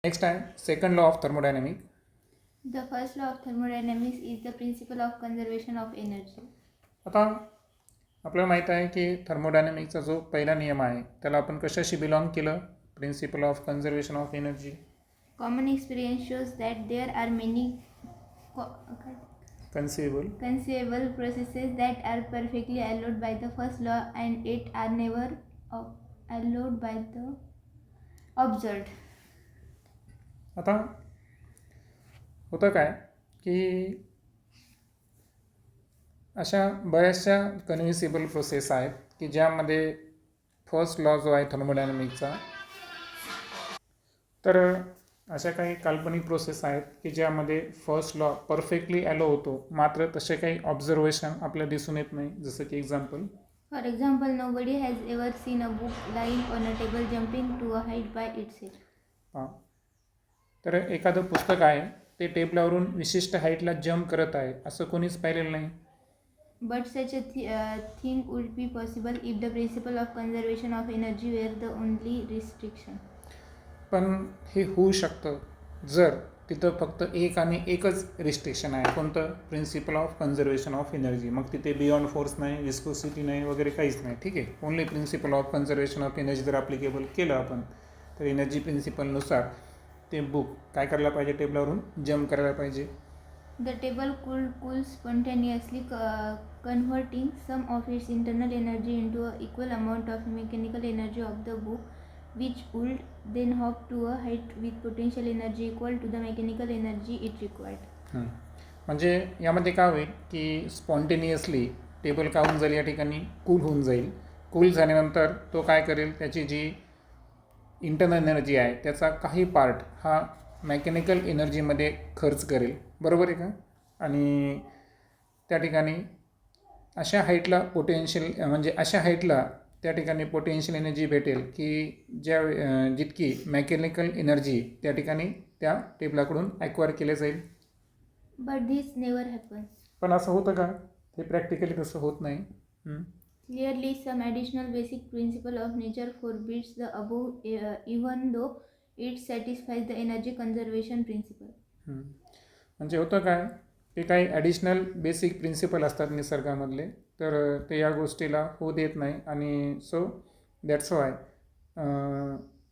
Next आहे second law of thermodynamic. The first law of thermodynamics is the principle of conservation of energy. आता आपल्याला माहीत आहे की थर्मोडायनॅमिकचा जो पहिला नियम आहे त्याला आपण कशाशी बिलॉंग केलं? Principle of conservation of energy. Common experience shows that there are many conceivable processes that are perfectly allowed by the first law and yet are never allowed by the observed. आता होतं काय की अशा बऱ्याचशा कन्व्हिसिबल process आहेत की ज्यामध्ये first law जो आहे थर्मोडायनॅमिकचा, तर अशा काही काल्पनिक प्रोसेस आहेत की ज्यामध्ये फर्स्ट लॉ परफेक्टली ॲलो होतो, मात्र तसे काही ऑब्झर्वेशन आपल्याला दिसून येत नाही. जसं की example, For example, nobody has ever seen a book lying on a table jumping to a height by itself. हां, तर एखादं पुस्तक आहे ते टेबलावरून विशिष्ट हाईटला जम्प करत आहे असं कोणीच पाहिलेलं नाही. But such a thing would be possible if the principle of conservation of energy were the only restriction. पण हे होऊ शकतं जर तिथं फक्त एक आणि एकच रिस्ट्रिक्शन आहे. कोणतं? Principle of conservation of energy. मग तिथे बियॉन्ड फोर्स नाही, विस्कोसिटी नाही, वगैरे काहीच नाही. ठीक आहे, only principle of conservation of energy जर ॲप्लिकेबल केलं आपण, तर एनर्जी प्रिन्सिपलनुसार ते बुक काय करायला पाहिजे? टेबलावरून जम्प करायला पाहिजे. The table could cool spontaneously, converting some of its internal energy into an equal amount of mechanical energy of the book, which would then hop to a height with potential energy equal to the mechanical energy it required. म्हणजे यामध्ये काय होईल की spontaneously table काय होऊन जाईल? या ठिकाणी कूल होऊन जाईल. कूल झाल्यानंतर तो काय करेल? त्याची जी इंटरनल एनर्जी आहे त्याचा काही पार्ट हा मेकॅनिकल एनर्जीमध्ये खर्च करेल. बरोबर आहे का? आणि त्या ठिकाणी अशा हाईटला पोटेन्शियल, म्हणजे अशा हाईटला त्या ठिकाणी पोटेन्शियल एनर्जी भेटेल की जितकी मेकॅनिकल एनर्जी त्या ठिकाणी त्या टेबलाकडून ॲक्वायर केले जाईल. But this never happens. पण असं होतं का? हे प्रॅक्टिकली तसं होत नाही. Clearly, some additional basic principle of nature forbids the above, even though it satisfies the energy conservation principle. म्हणजे होतं काय की काही ॲडिशनल बेसिक प्रिन्सिपल असतात निसर्गामधले, तर ते या गोष्टीला होऊ देत नाही. आणि सो दॅट्स वाय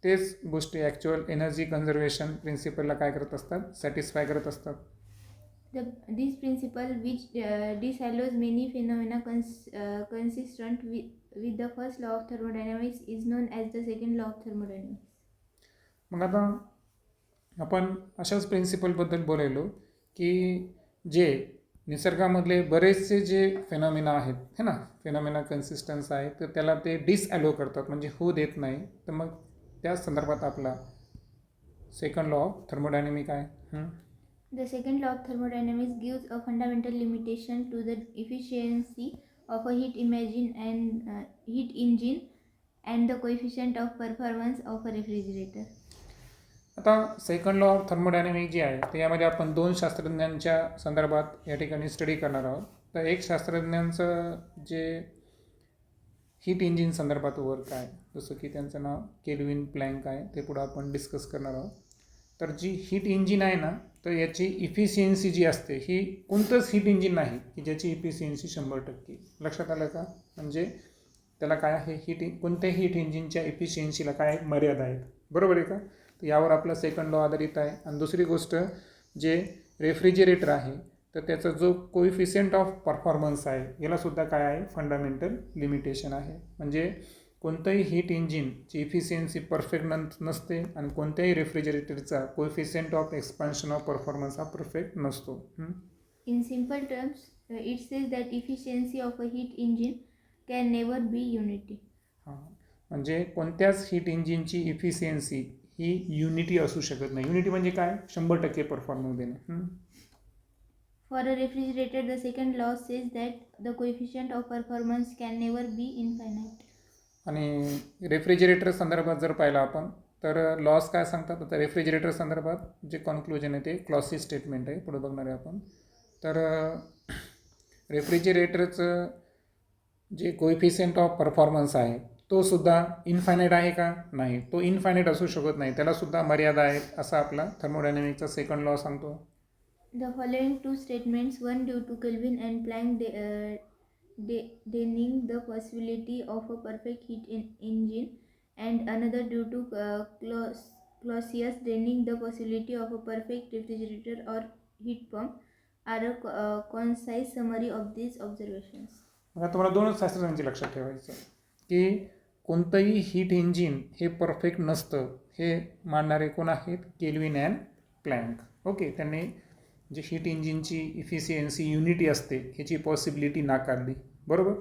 तेच गोष्टी ॲक्च्युअल एनर्जी कन्झर्वेशन प्रिन्सिपलला काय करत असतात? सॅटिस्फाय करत असतात. This principle, which disallows many phenomena consistent with the first law of thermodynamics, is known as the second law of thermodynamics. मग आता आपण अशाच प्रिन्सिपलबद्दल बोलायलो की जे निसर्गामधले बरेचसे जे फेनॉमिना आहेत, है ना, फेनॉमिना कन्सिस्टन्स आहे, तर त्याला ते डिसॲलो करतात, म्हणजे होऊ देत नाही. तर मग त्या संदर्भात आपला सेकंड लॉ ऑफ थर्मोडायनॅमिक आहे. The second law of thermodynamics gives a fundamental limitation to the efficiency of a heat engine and the coefficient of performance of a refrigerator. आता सेकंड लॉ ऑफ थर्मोडायनॅमिक जे आहे ते यामध्ये आपण दोन शास्त्रज्ञांच्या संदर्भात या ठिकाणी स्टडी करणार आहोत. तर एक शास्त्रज्ञांचं जे हीट इंजिन संदर्भात वर्क आहे, जसं की त्यांचं नाव केल्विन प्लँक आहे, ते पुढं आपण डिस्कस करणार आहोत. तर जी हीट इंजिन आहे ना, तर याची इफिशियन्सी जी असते ही कोणतंच हीट इंजिन नाही की ज्याची इफिशियन्सी 100%. लक्षात आलं का? म्हणजे त्याला काय आहे, कोणत्याही हीट इंजिनच्या इफिशियन्सीला काय मर्यादा आहेत. बरोबर आहे का? तर यावर आपला सेकंड लॉ आधारित आहे. आणि दुसरी गोष्ट, जे रेफ्रिजरेटर आहे तर त्याचा जो कोइफिशियंट ऑफ परफॉर्मन्स आहे यालासुद्धा काय आहे? फंडामेंटल लिमिटेशन आहे. म्हणजे कोणतंही हीट इंजिनची इफिशियन्सी परफेक्ट नसते आणि कोणत्याही रेफ्रिजरेटरचा coefficient of expansion of performance हा परफेक्ट नसतो. In simple terms, it says that efficiency of a heat engine can never be unity. म्हणजे कोणत्याच हीट इंजिनची इफिशियन्सी ही युनिटी असू शकत नाही. युनिटी म्हणजे काय? 100% परफॉर्मन्स देणं. For a refrigerator, the second law says that the coefficient of performance can never be infinite. आणि refrigerator संदर्भात जर पाहिलं आपण तर लॉस काय सांगतात? आता रेफ्रिजरेटर संदर्भात जे कॉन्क्लुजन आहे ते क्लॉसी स्टेटमेंट आहे, पुढे बघणार आहे आपण. तर रेफ्रिजरेटरचं जे कोइफिशियंट ऑफ परफॉर्मन्स आहे तो सुद्धा इनफायनाईट आहे का? नाही, तो इनफायनाईट असू शकत नाही, त्यालासुद्धा मर्यादा आहेत असा आपला थर्मोडायनॅमिकचा सेकंड लॉ सांगतो. The following two statements, one due to Kelvin and Planck denying the possibility of a perfect heat engine, and another due to Clausius denying the possibility of a perfect refrigerator or heat pump, are a concise summary of these observations. मग तुम्हाला दोनच शास्त्रज्ञांची लक्षात ठेवायचं की कोणतंही heat engine हे perfect नसतं हे मानणारे कोण आहेत? Kelvin and plank. ओके, त्यांनी जे हीट इंजिनची इफिशियन्सी युनिटी असते ह्याची पॉसिबिलिटी नाकारली, बरोबर.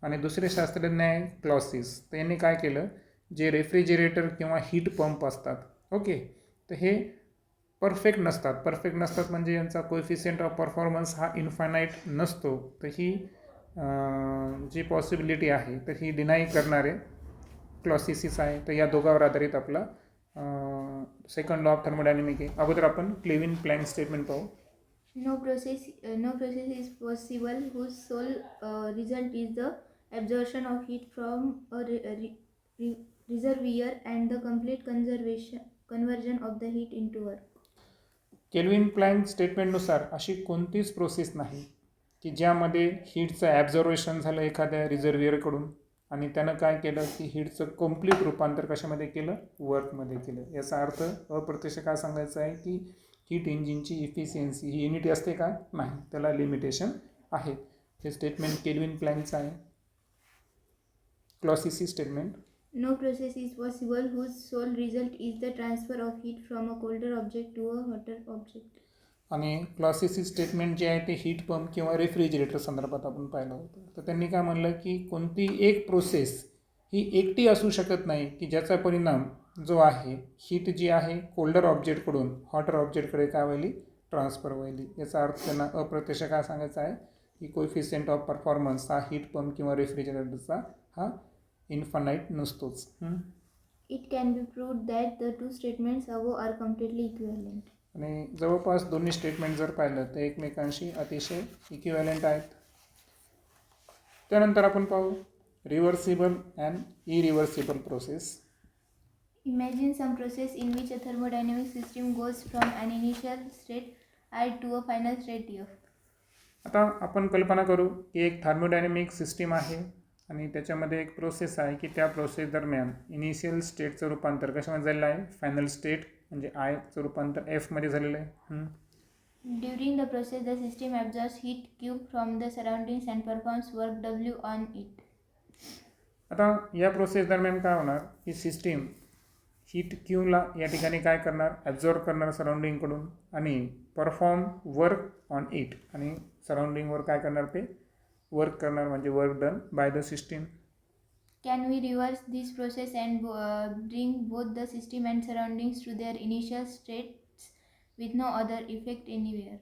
आणि दुसरे शास्त्रज्ञ आहे क्लॉसिस. तर यांनी काय केलं, जे रेफ्रिजरेटर किंवा हीट पंप असतात, ओके, तर हे परफेक्ट नसतात म्हणजे यांचा कोएफिशियंट ऑफ परफॉर्मन्स हा इन्फायनाईट नसतो. तर ही जी पॉसिबिलिटी आहे तर ही डिनाई करणारे क्लॉसिस आहे. तर या दोघांवर आधारित आपला सेकंड लॉ ऑफ थर्मोडायनॅमिक आहे. अगोदर आपण केल्विन प्लँक स्टेटमेंट पाहू. No process is possible whose sole result is the absorption of heat from a reservoir and the complete conversion of the heat into work. Kelvin Planck स्टेटमेंटनुसार अशी कोणतीच process नाही की ज्यामध्ये हीटचं ॲब्झॉर्वेशन झालं एखाद्या रिझर्व्हिअरकडून आणि त्यानं काय केलं की हीटचं कम्प्लीट रूपांतर कशामध्ये केलं? वर्कमध्ये केलं. याचा अर्थ अप्रत्यक्ष काय सांगायचं आहे की हीट इंजिनची इफिशियन्सी ही युनिटी असते का? नाही, त्याला लिमिटेशन आहे. हे स्टेटमेंट केल्विन प्लँकचं आहे. क्लॉसिसची statement, No process is possible whose sole result is the transfer of heat from a colder object to a hotter object. आणि क्लॉसिसची स्टेटमेंट जे आहे ते हीट पंप किंवा रेफ्रिजरेटर संदर्भात आपण पाहिलं होतं. तर त्यांनी काय म्हणलं की कोणती एक प्रोसेस ही एकटी असू शकत नाही की ज्याचा परिणाम जो आहे हीट जी आहे कोल्डर ऑब्जेक्टकडून हॉटर ऑब्जेक्टकडे काय व्हायली? ट्रान्सफर व्हायली. याचा अर्थ त्यांना अप्रत्यक्ष काय सांगायचा आहे की कोएफिशियंट ऑफ परफॉर्मन्स हा हीट पंप किंवा रेफ्रिजरेटरचा हा इन्फानाईट नसतोच. It can be proved that the two statements above are completely equivalent. आणि जवळपास दोन्ही स्टेटमेंट जर पाहिलं तर एकमेकांशी अतिशय इक्विव्हॅलंट आहेत. त्यानंतर आपण पाहू reversible and irreversible process. Imagine some process in which a thermodynamic system goes from an initial state I to a final state F. आता आपण कल्पना करू की एक थर्मोडायनॅमिक सिस्टीम आहे आणि त्याच्यामध्ये एक प्रोसेस आहे की त्या प्रोसेस दरम्यान इनिशियल स्टेटचं रूपांतर कशामध्ये झालेलं आहे? फायनल स्टेट म्हणजे आयचं रूपांतर एफमध्ये झालेलं आहे. During the process, the system absorbs heat Q from the surroundings and performs work W on it. आता या प्रोसेस दरम्यान काय होणार की सिस्टीम हीट क्यूला या ठिकाणी काय करणार? ॲब्झॉर्ब करणार सराउंडिंगकडून आणि परफॉर्म वर्क ऑन इट आणि सराउंडिंगवर काय करणार? ते वर्क करणार म्हणजे work done by the system. Can we reverse this process and bring both the system and surroundings to their initial states with no other effect anywhere?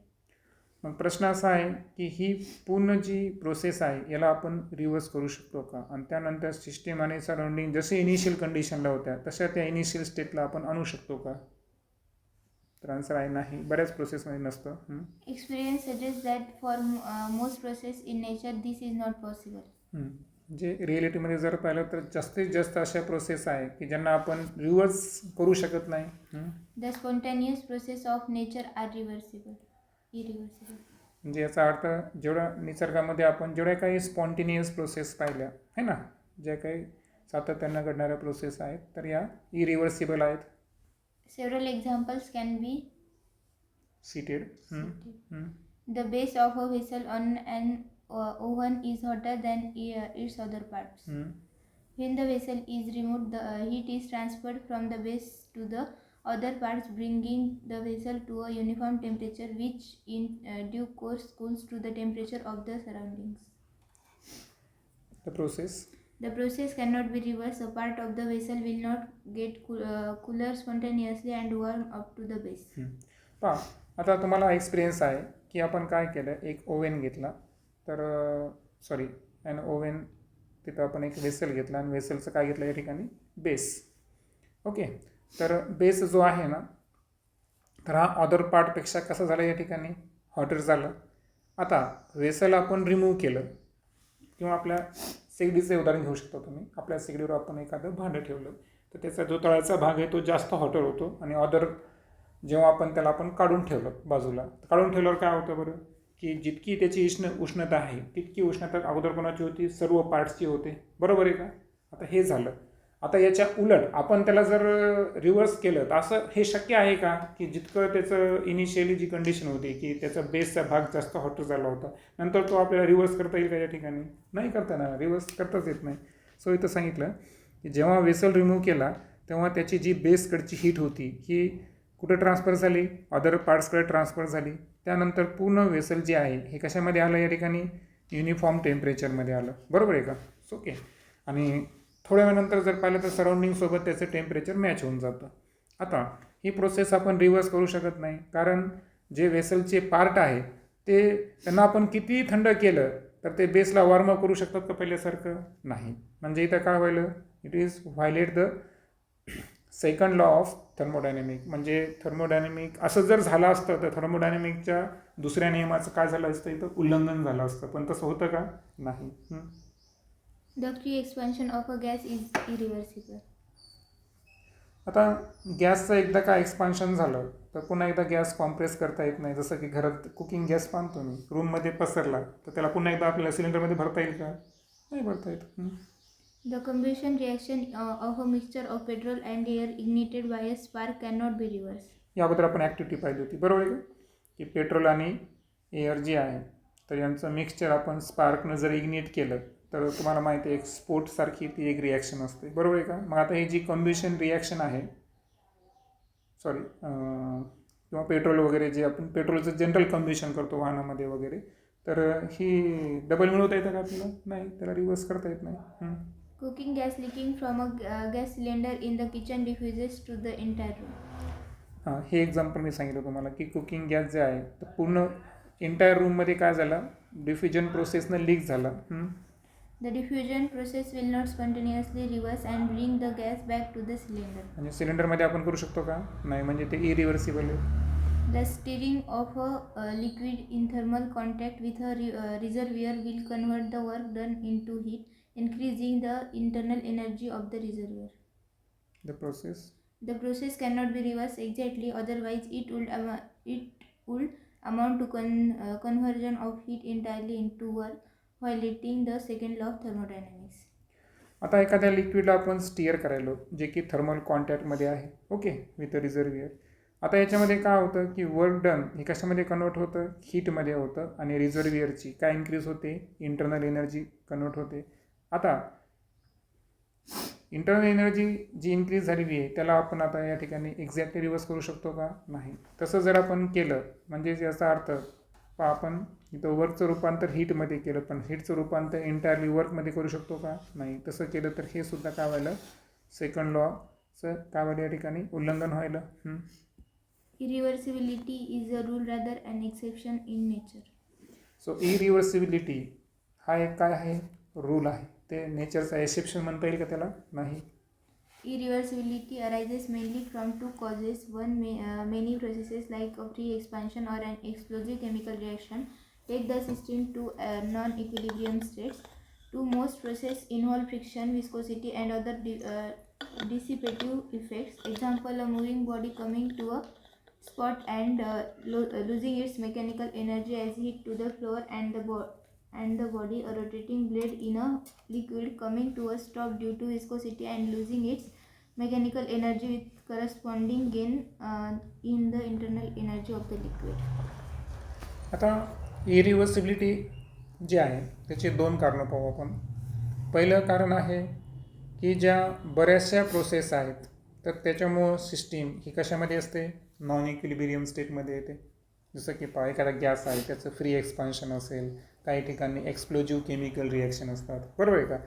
मग प्रश्न असा आहे की ही पूर्ण जी प्रोसेस आहे याला आपण रिव्हर्स करू शकतो का? आणि त्यानंतर सिस्टीम आणि सराउंडिंग जसे इनिशियल कंडिशनला होत्या तशा त्या इनिशियल स्टेटला आपण आणू शकतो का? तर आन्सर आहे नाही, बऱ्याच प्रोसेसमध्ये नसतं. Experience suggests that for most process in nature this is not possible. जे रिॲलिटीमध्ये जर पाहिलं तर जास्तीत जास्त अशा प्रोसेस आहे की ज्यांना आपण रिव्हर्स करू शकत नाही. The spontaneous process of nature are irreversible. म्हणजे याचा अर्थ जेवढा निसर्गामध्ये आपण जेवढ्या काही स्पॉन्टेनियस प्रोसेस पाहिल्या आहे ना, ज्या काही सातत्यानं घडणाऱ्या प्रोसेस आहेत तर या इरिव्हर्सिबल आहेत. Several examples can be seated. the base of a vessel on an oven is hotter than its other parts. When the vessel is removed, the heat is transferred from the base to the other parts, bringing the vessel to a uniform temperature, which in due course cools to the temperature of the surroundings. The process cannot be reversed. A part of the vessel will not get cooler spontaneously and warm up to the base. पहा, आता तुम्हाला experience आहे की आपण काय केलं, एक oven घेतला तर ओव्हन तिथं आपण एक वेसल घेतला आणि वेसलचं काय घेतलं या ठिकाणी? बेस. ओके, तर बेस जो आहे ना तर हा अदर पार्टपेक्षा कसा झाला या ठिकाणी? हॉटर झालं. आता वेसल आपण रिमूव्ह केलं किंवा आपल्या शेगडीचं उदाहरण घेऊ शकता तुम्ही. आपल्या शेगडीवर आपण एखादं भांडं ठेवलं तर त्याचा जो तळाचा भाग आहे तो जास्त हॉटर होतो आणि अदर जेव्हा आपण काढून ठेवलं बाजूला, काढून ठेवल्यावर काय होतं बरं, की जितकी त्याची उष्णता आहे तितकी उष्णता अगोदर कोणाची होती, सर्व पार्ट्सची होते, बरोबर आहे का. आता हे झालं. आता याच्या उलट आपण त्याला जर रिव्हर्स केलं तर असं हे शक्य आहे का, की जितकं त्याचं इनिशियली जी कंडिशन होती की त्याचा बेसचा भाग जास्त हॉट झाला होता, नंतर तो आपल्याला रिव्हर्स करता येईल का या ठिकाणी, नाही करता येणार, रिव्हर्स करताच येत नाही. सो इथं सांगितलं की जेव्हा वेसल रिमूव्ह केला तेव्हा त्याची जी बेसकडची हीट होती ही कुठं ट्रान्सफर झाली, अदर पार्ट्सकडे ट्रान्सफर झाली. त्यानंतर पूर्ण वेसल जे आहे हे कशामध्ये आलं, या ठिकाणी युनिफॉर्म टेम्परेचरमध्ये आलं, बरोबर आहे का. ओके. आणि थोड्या वेळानंतर जर पाहिलं तर सराउंडिंगसोबत त्याचं टेम्परेचर मॅच होऊन जातं. आता ही प्रोसेस आपण रिव्हर्स करू शकत नाही, कारण जे वेसलचे पार्ट आहे ते त्यांना आपण कितीही थंड केलं तर ते बेसला वॉर्मअप करू शकतात का पहिल्यासारखं, नाही. म्हणजे इथं काय व्हायलं, it is violate the second law of thermodynamic. म्हणजे थर्मोडायनेमिक असं जर झालं असतं तर थर्मोडायनेमिकच्या दुसऱ्या नियमाचं काय झालं असतं, इथं उल्लंघन झालं असतं, पण तसं होतं का, नाही. The free expansion of a gas is irreversible. आता गॅसचं एकदा का एक्सपान्शन झालं तर पुन्हा एकदा गॅस कॉम्प्रेस करता येत नाही. जसं की घरात कुकिंग गॅस पाहतो मी, रूममध्ये पसरला तर त्याला पुन्हा एकदा आपल्याला सिलेंडरमध्ये भरता येईल का, नाही भरता येत. The combustion reaction of a mixture of petrol and air ignited by a spark cannot be reversed. या अगोदर आपण ॲक्टिव्हिटी पाहिली होती, बरोबर आहे का, की पेट्रोल आणि एअर जे आहे तर यांचं मिक्सचर आपण स्पार्कनं जर इग्निट केलं तर तुम्हाला माहिती आहे एक स्पोर्टसारखी ती एक रिॲक्शन असते, बरोबर आहे का. मग आता ही जी कम्ब्युशन रिॲक्शन आहे, सॉरी किंवा पेट्रोल वगैरे जे आपण पेट्रोलचं जनरल कम्ब्युशन करतो वाहनामध्ये वगैरे, तर ही डबल मिळवता येतं का आपल्याला, नाही, त्याला रिव्हर्स करता येत नाही. Cooking gas leaking from a gas cylinder in the kitchen diffuses to the entire room. हां, हे एक्झाम्पल मी सांगितलं तुम्हाला की कुकिंग गॅस जे आहे तर पूर्ण एंटायर रूममध्ये काय झालं, डिफ्युजन प्रोसेसनं लीक झाला. The diffusion process will not spontaneously reverse and bring the gas back to the cylinder. म्हणजे सिलेंडरमध्ये आपण करू शकतो का, नाही, म्हणजे ते इरिव्हर्सिबल आहे. The stirring of a liquid in thermal contact with a reservoir will convert the work done into heat, increasing the internal energy of the reservoir. The process cannot be reversed exactly, otherwise it would amount to conversion of heat entirely into work, violating the second law of thermodynamics. आता एखाद्या लिक्विडला आपण stir करायलो जे की thermal कॉन्टॅक्टमध्ये आहे, okay, with रिझर्वियर. आता याच्यामध्ये काय होतं की वर्क डन हे कशामध्ये कन्वर्ट होतं, हीटमध्ये होतं, आणि रिझर्वियरची काय इन्क्रीज होते, इंटरनल एनर्जी कन्वर्ट होते. आता इंटरनल एनर्जी जी इन्क्रीज झालेली आहे त्याला आपण आता या ठिकाणी एक्झॅक्टली रिव्हर्स करू शकतो का, नाही. तसं जर आपण केलं म्हणजे याचा अर्थ आपण इथं वर्कचं रूपांतर हीटमध्ये केलं, पण हीटचं रूपांतर एंटायरली वर्कमध्ये करू शकतो का, नाही. तसं केलं तर हे सुद्धा काय व्हायलं, सेकंड लॉचं काय व्हायला या ठिकाणी उल्लंघन व्हायलं. Irreversibility is a rule rather an exception in nature. So irreversibility हा एक काय आहे, रूल आहे, ते नेचरचा एक्सेप्शन म्हणता येईल का त्याला, नाही. Irreversibility arises mainly from two causes. One, many processes like a free expansion or an explosive chemical reaction take the system to non-equilibrium states. Two, most processes involve friction, viscosity, and other dissipative effects. Example: a moving body coming to a spot and losing its mechanical energy as heat to the floor, and the body, a rotating blade in a liquid, coming to a stop due to viscosity and losing its mechanical energy with corresponding gain in the internal energy of the liquid. आता इरिव्हर्सिबिलिटी जे आहे त्याचे दोन कारणं पाहू आपण. पहिलं कारण आहे की ज्या बऱ्याचशा प्रोसेस आहेत तर त्याच्यामुळं सिस्टीम ही कशामध्ये असते, नॉन इक्विलिब्रियम स्टेटमध्ये येते. जसं की एखादा गॅस आहे त्याचं फ्री एक्सपान्शन असेल, काही ठिकाणी एक्सप्लोजिव्ह केमिकल रिॲक्शन असतात, बरोबर आहे का.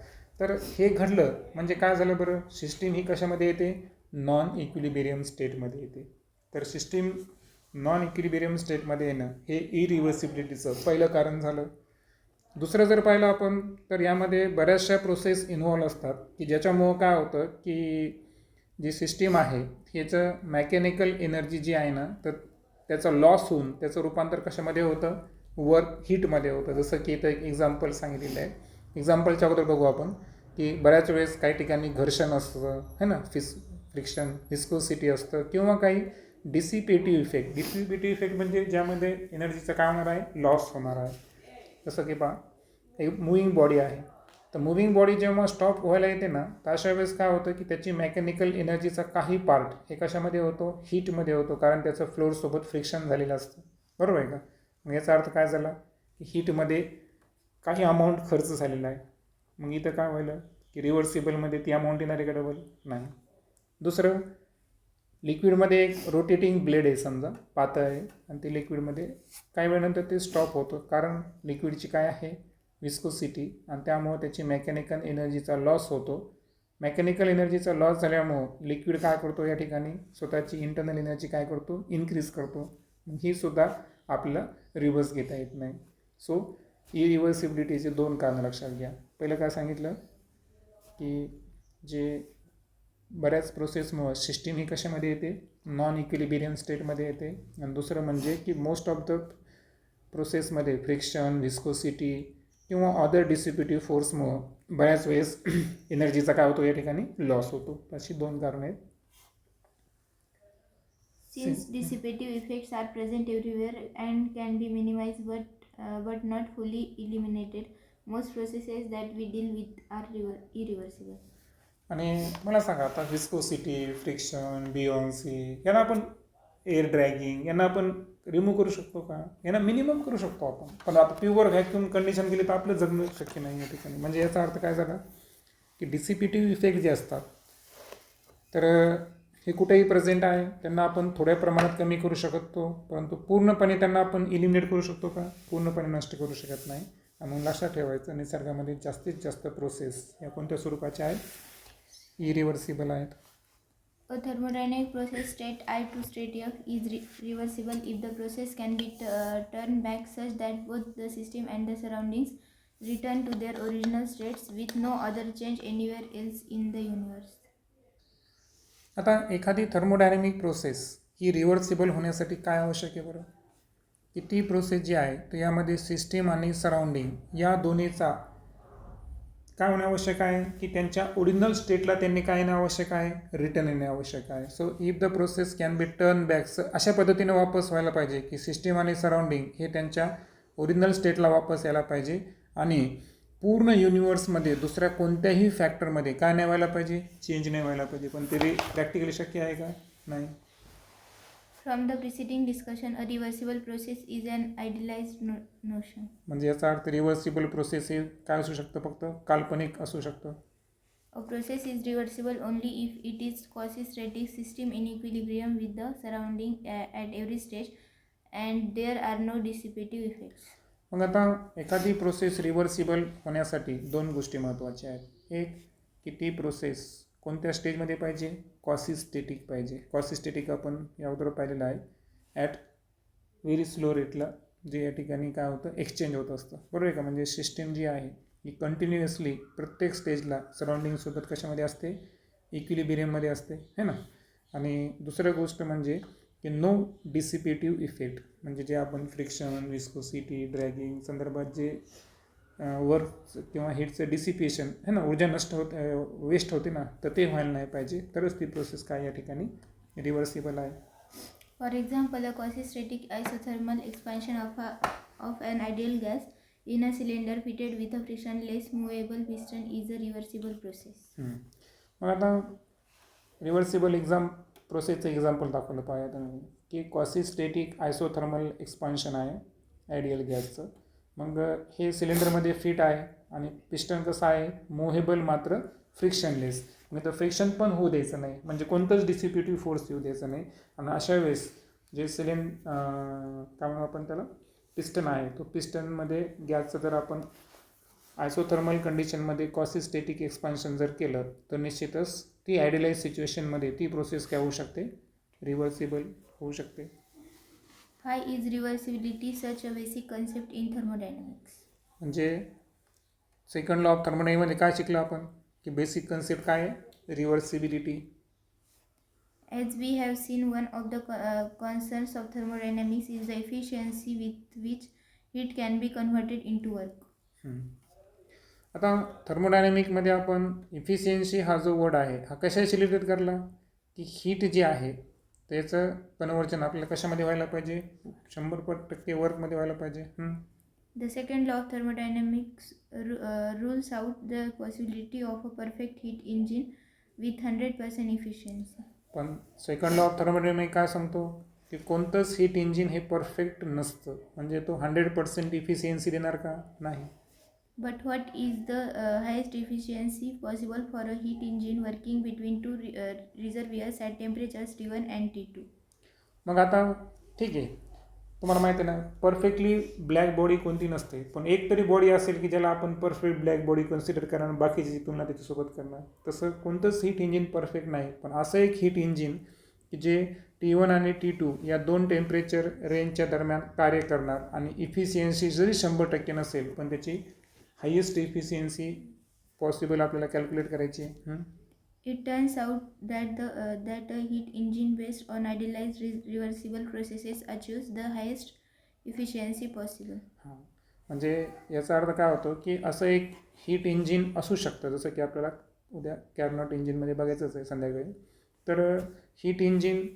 तर हे घडलं म्हणजे काय झालं बरं, सिस्टीम ही कशामध्ये येते, नॉन इक्विलिब्रियम स्टेटमध्ये येते. तर सिस्टीम नॉन इक्विलिब्रियम स्टेटमध्ये येणं हे इरिव्हर्सिबिलिटीचं पहिलं कारण झालं. दुसरं जर पाहिलं आपण तर यामध्ये बऱ्याचशा प्रोसेस इन्व्हॉल्व असतात की ज्याच्यामुळं काय होतं की जी सिस्टीम आहे ह्याचं मॅकॅनिकल एनर्जी जी आहे ना तर त्याचा लॉस होऊन त्याचं रूपांतर कशामध्ये होतं, वर्क हीटमध्ये होतं. जसं की इथं एक एक्झाम्पल सांगितलेलं आहे एक्झाम्पलच्या अगोदर बघू आपण की बऱ्याच वेळेस काही ठिकाणी घर्षण असतं है ना, फ्रिक्शन, विस्कोसिटी असतं किंवा काही डिसिपेटिव्ह इफेक्ट म्हणजे ज्यामध्ये एनर्जीचा काय होणार आहे, लॉस होणार आहे. जसं की पहा, एक मुव्हिंग बॉडी आहे, तर मुव्हिंग बॉडी जेव्हा स्टॉप व्हायला येते ना, तर अशा वेळेस काय होतं की त्याची मेकॅनिकल एनर्जीचा काही पार्ट हे कशामध्ये होतो, हीटमध्ये होतो, कारण त्याचं फ्लोअरसोबत फ्रिक्शन झालेलं असतं. बरोबर आहे का? मग याचा अर्थ काय झाला की हीटमध्ये काही अमाऊंट खर्च झालेला आहे. मग इथं काय व्हायला की रिव्हर्सिबलमध्ये ती अमाऊंट येणार आहे का डबल? नाही. दुसरं, लिक्विडमध्ये एक रोटेटिंग ब्लेड आहे समजा, पातळ आहे, आणि ते लिक्विडमध्ये काही वेळानंतर ते स्टॉप होतं, कारण लिक्विडची काय आहे, विस्कोसिटी, आणि त्यामुळे त्याची मेकॅनिकल एनर्जीचा लॉस होतो. मेकॅनिकल एनर्जीचा लॉस झाल्यामुळं लिक्विड काय करतो, या ठिकाणी स्वतःची इंटरनल एनर्जी काय करतो, इन्क्रीज करतो. ही सुद्धा आपल्याला रिव्हर्स घेता येत नाही. सो इरिव्हर्सिबिलिटीचे 2 कारणं लक्षात घ्या. पहिलं काय सांगितलं की जे बऱ्याच प्रोसेसमुळं सिस्टीम ही कशामध्ये येते, नॉन इक्विलिब्रियम स्टेटमध्ये येते. आणि दुसरं म्हणजे की मोस्ट ऑफ द प्रोसेसमध्ये फ्रिक्शन, विस्कोसिटी किंवा अदर डिसिपेटिव्ह फोर्समुळं बऱ्याच वेळेस एनर्जीचा काय होतो, या ठिकाणी लॉस होतो. अशी 2 कारणं आहेत. Since dissipative effects are present everywhere and can be minimized but not fully eliminated, most processes that we deal with are irreversible. आणि मला सांगा आता, विस्कोसिटी, फ्रिक्शन, बियॉन्सी यांना आपण, एअर ड्रॅगिंग यांना आपण रिमूव्ह करू शकतो का? यांना मिनिमम करू शकतो आपण, पण आता प्युअर व्हॅक्यूम कंडिशन केली तर आपलं जगणं शक्य नाही या ठिकाणी. म्हणजे याचा अर्थ काय झाला की डिसिपेटिव्ह इफेक्ट जे असतात तर हे कुठेही प्रेझेंट आहे, त्यांना आपण थोड्या प्रमाणात कमी करू शकतो, परंतु पूर्णपणे त्यांना आपण इलिमिनेट करू शकतो का? पूर्णपणे नष्ट करू शकत नाही. म्हणून लक्षात ठेवायचं, निसर्गामध्ये जास्तीत जास्त प्रोसेस या कोणत्या स्वरूपाच्या आहेत, इरिव्हर्सिबल आहेत. A thermodynamic process state I to state F is reversible if the process can be turned back such that both the system and the surroundings return to their original states with no other change anywhere else in the universe. आता एखादी thermodynamic process ही reversible होण्यासाठी काय आवश्यक आहे बरं? की ती process जी आहे तर यामध्ये सिस्टीम आणि सराउंडिंग या दोन्हीचा काय होणे आवश्यक आहे की त्यांच्या ओरिजिनल स्टेटला त्यांनी काय येणं आवश्यक आहे, रिटर्न येणे आवश्यक आहे. So if the process can be turn back, अशा पद्धतीने वापस व्हायला पाहिजे की सिस्टीम आणि सराउंडिंग हे त्यांच्या ओरिजिनल स्टेटला वापस यायला पाहिजे, आणि पूर्ण युनिवर्समध्ये दुसऱ्या कोणत्याही फॅक्टरमध्ये काय नाही व्हायला पाहिजे, चेंज नाही व्हायला पाहिजे. पण ते प्रॅक्टिकली शक्य आहे का? नाही. From the preceding discussion, a reversible process is an idealized notion. म्हणजे याचा अर्थ रिव्हर्सिबल प्रोसेस हे काय असू शकतं, फक्त काल्पनिक असू शकतं. A process is reversible only if it is quasi-static system in equilibrium with the surrounding at every stage and there are no dissipative effects. मग आता एखादी प्रोसेस रिव्हर्सिबल होण्यासाठी 2 गोष्टी महत्त्वाच्या आहेत. एक की ती प्रोसेस कोणत्या स्टेजमध्ये पाहिजे, क्वासिस्टेटिक पाहिजे. क्वासिस्टेटिक आपण या अगोदर पाहिलेलं आहे, ॲट व्हेरी स्लो रेटला जे या ठिकाणी काय होतं, एक्सचेंज होत असतं. बरोबर आहे का? म्हणजे सिस्टीम जी आहे ही कंटिन्युअसली प्रत्येक स्टेजला सराउंडिंगसोबत कशामध्ये असते, इक्विलिब्रियममध्ये असते, है ना. आणि दुसरं गोष्ट म्हणजे की नो डिसिपेटिव्ह इफेक्ट, म्हणजे जे आपण फ्रिक्शन, विस्कोसिटी, ड्रॅगिंग संदर्भात जे वर्क किंवा हीटचं डिसिपेशन है ना, ऊर्जा नष्ट वेस्ट होते ना, तर ते व्हायला नाही पाहिजे. तरच ती प्रोसेस काय या ठिकाणी रिव्हर्सिबल आहे. For example, a quasi-static isothermal expansion of an ideal gas in a cylinder fitted with a frictionless movable piston is a reversible process. मग आता रिव्हर्सिबल प्रोसेसचं एक्झाम्पल दाखवलं पाहिजे तुम्ही की क्वासिस्टेटिक आयसोथर्मल एक्सपान्शन आहे आयडियल गॅसचं. मग हे सिलेंडरमध्ये फिट आहे आणि पिस्टन कसं आहे, मूव्हेबल मात्र फ्रिक्शनलेस. म्हणजे तर फ्रिक्शन पण होऊ द्यायचं नाही, म्हणजे कोणतंच डिसिपेटिव्ह फोर्स येऊ द्यायचं नाही. आणि अशा वेळेस जे काय म्हणू आपण त्याला, पिस्टन आहे, तो पिस्टनमध्ये गॅसचं जर आपण आयसोथर्मल कंडिशनमध्ये क्वासिस्टेटिक एक्सपान्शन जर केलं तर निश्चितच ती आयडियलाइज सिच्युएशनमध्ये ती प्रोसेस काय होऊ शकते, रिव्हर्सिबल होऊ शकते. Why is reversibility such a basic concept in thermodynamics? म्हणजे सेकंड लॉ ऑफ थर्मोडायनॅमिक्समध्ये काय शिकलो आपण की बेसिक कन्सेप्ट काय आहे, रिव्हर्सिबिलिटी. As we have seen, one of the concerns of thermodynamics is the efficiency with which heat can be converted into work. आता थर्मोडायनॅमिकमध्ये आपण efficiency हा जो वर्ड आहे हा कशाशी रिलेटेड करला की हीट जी आहे त्याचं कन्वर्जन आपल्याला कशामध्ये व्हायला पाहिजे 100% वर्कमध्ये व्हायला पाहिजे. The second law of thermodynamics rules out the possibility of a perfect heat engine with 100% efficiency. पण सेकंड लॉ ऑफ थर्मोडायनॅमिक काय सांगतो की कोणतंच हीट इंजिन हे परफेक्ट नसतं, म्हणजे तो 100% इफिशियन्सी देणार का? नाही. But what is the highest efficiency possible for a heat engine working between two reservoirs at temperatures T1 and T2? मग आता ठीक आहे, तुम्हाला माहिती आहे ना परफेक्टली ब्लॅक बॉडी कोणती नसते, पण एक तरी बॉडी असेल की ज्याला आपण परफेक्ट ब्लॅक बॉडी कन्सिडर करणार आणि बाकीची तुलना त्याच्यासोबत करणार. तसं कोणतंच हीट इंजिन परफेक्ट नाही, पण असं एक हीट इंजिन की जे T1 आणि T2 या 2 टेम्परेचर रेंजच्या दरम्यान कार्य करणार आणि इफिशियन्सी जरी 100% नसेल पण त्याची हायेस्ट इफिशियन्सी पॉसिबल आपल्याला कॅल्क्युलेट करायची आहे. It turns out that a heat engine based on idealized reversible processes achieves the highest efficiency possible. हां, म्हणजे याचा अर्थ काय होतो की असं एक हीट इंजिन असू शकतं, जसं की आपल्याला उद्या कॅरनॉट इंजिनमध्ये बघायचंच आहे संध्याकाळी. तर हीट इंजिन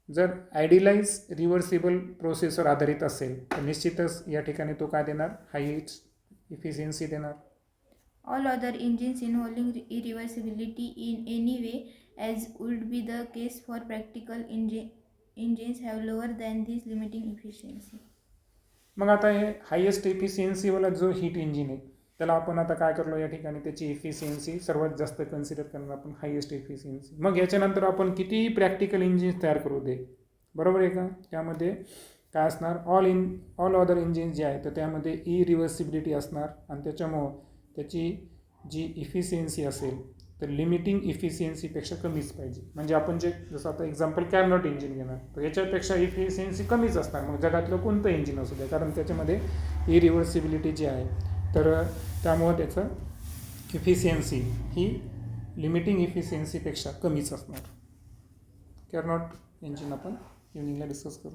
जर आयडियलाइज रिव्हर्सिबल प्रोसेसवर आधारित असेल तर निश्चितच या ठिकाणी तो काय देणार, हायेस्ट इफिशियन्सी देणार. All other engines involving irreversibility in any way, as would be the case for practical engines, have lower than this limiting efficiency. मग आता हे हायेस्ट इफिशियन्सीवाला जो हीट इंजिन आहे त्याला आपण आता काय करलो या ठिकाणी त्याची इफिशियन्सी सर्वात जास्त कन्सिडर करणार आपण हायेस्ट इफिशियन्सी. मग याच्यानंतर आपण कितीही प्रॅक्टिकल इंजिन्स तयार करू दे, बरोबर आहे का, त्यामध्ये काय असणार, ऑल अदर इंजिन्स जे आहे तर त्यामध्ये इरिव्हर्सिबिलिटी असणार आणि त्याच्यामुळं त्याची जी इफिशियन्सी असेल तर लिमिटिंग इफिशियन्सीपेक्षा कमीच पाहिजे. म्हणजे आपण जे जसं आता एक्झाम्पल कॅरनॉट इंजिन घेणार तर याच्यापेक्षा इफिशियन्सी कमीच असणार मग जगातलं कोणतं इंजिन असू द्या, कारण त्याच्यामध्ये इरिव्हर्सिबिलिटी जी आहे तर त्यामुळं त्याचं इफिशियन्सी ही लिमिटिंग इफिशियन्सीपेक्षा कमीच असणार. कॅरनॉट इंजिन आपण इव्हनिंगला डिस्कस करू.